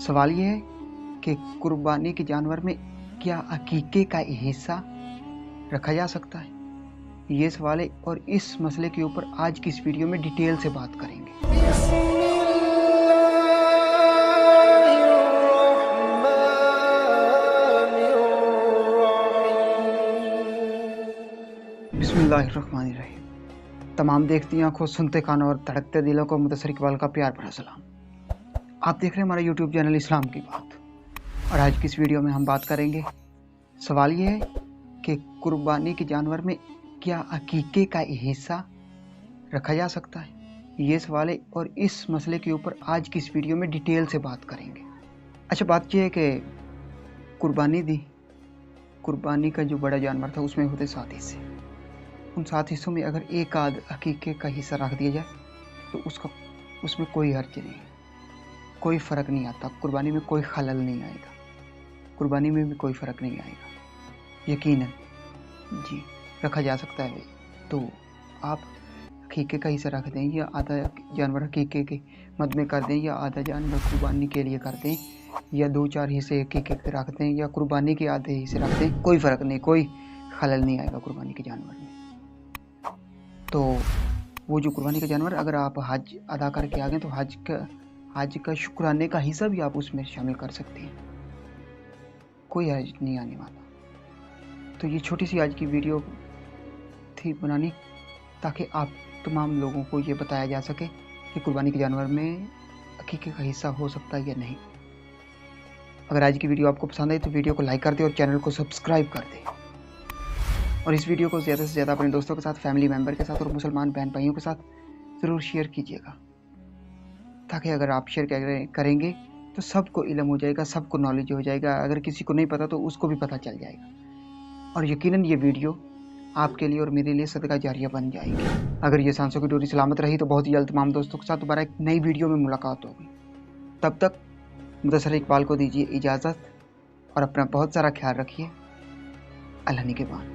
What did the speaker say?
सवाल ये है कि कुर्बानी के जानवर में क्या अकीके का हिस्सा रखा जा सकता है? ये सवाल है और इस मसले के ऊपर आज की इस वीडियो में डिटेल से बात करेंगे। बिस्मिल्लाहिर्रहमानिर्रहीम। तमाम देखती आंखों, सुनते कानों और धड़कते दिलों को मुदस्सिर इकबाल का प्यार भरा सलाम। आप देख रहे हैं हमारा यूट्यूब चैनल इस्लाम की बात, और आज की इस वीडियो में हम बात करेंगे। सवाल ये है कि कुर्बानी के जानवर में क्या अकीके का हिस्सा रखा जा सकता है? ये सवाल है और इस मसले के ऊपर आज की इस वीडियो में डिटेल से बात करेंगे। अच्छा, बात यह है कि कुर्बानी का जो बड़ा जानवर था उसमें होते 7 हिस्से। उन 7 हिस्सों में अगर एक आध अकीके का हिस्सा रख दिया जाए तो उसमें कोई हर्ज नहीं, कोई फ़र्क नहीं आता। कुर्बानी में कोई खलल नहीं आएगा, कुर्बानी में भी कोई फ़र्क नहीं आएगा। यकीनन जी रखा जा सकता है। तो आप अकीके का हिस्सा रख दें या आधा जानवर अकीके के मद में कर दें या आधा जानवर कुर्बानी के लिए कर दें या 2-4 हिस्से अकीके के रख दें या कुर्बानी के आधे हिस्से रख दें, कोई फ़र्क नहीं, कोई खलल नहीं आएगा कुर्बानी के जानवर में। तो वो जो कुर्बानी का जानवर अगर आप हज अदा करके आ गए तो हज का शुक्राने का हिस्सा भी आप उसमें शामिल कर सकते हैं, कोई हर्ज नहीं आने वाला। तो ये छोटी सी आज की वीडियो थी बनानी ताकि आप तमाम लोगों को ये बताया जा सके कि कुर्बानी के जानवर में अकीके का हिस्सा हो सकता है या नहीं। अगर आज की वीडियो आपको पसंद आई तो वीडियो को लाइक कर दें और चैनल को सब्सक्राइब कर दें, और इस वीडियो को ज़्यादा से ज़्यादा अपने दोस्तों के साथ, फैमिली मेम्बर के साथ और मुसलमान बहन भाइयों के साथ ज़रूर शेयर कीजिएगा, ताकि अगर आप शेयर करेंगे तो सबको इल्म हो जाएगा, सबको नॉलेज हो जाएगा। अगर किसी को नहीं पता तो उसको भी पता चल जाएगा, और यकीनन ये वीडियो आपके लिए और मेरे लिए सदका जारिया बन जाएगी। अगर ये सांसों की डोरी सलामत रही तो बहुत ही जल्द तमाम दोस्तों के साथ दोबारा एक नई वीडियो में मुलाकात होगी। तब तक मुदस्सिर इकबाल को दीजिए इजाज़त और अपना बहुत सारा ख्याल रखिए। अल्लाह निगहबान।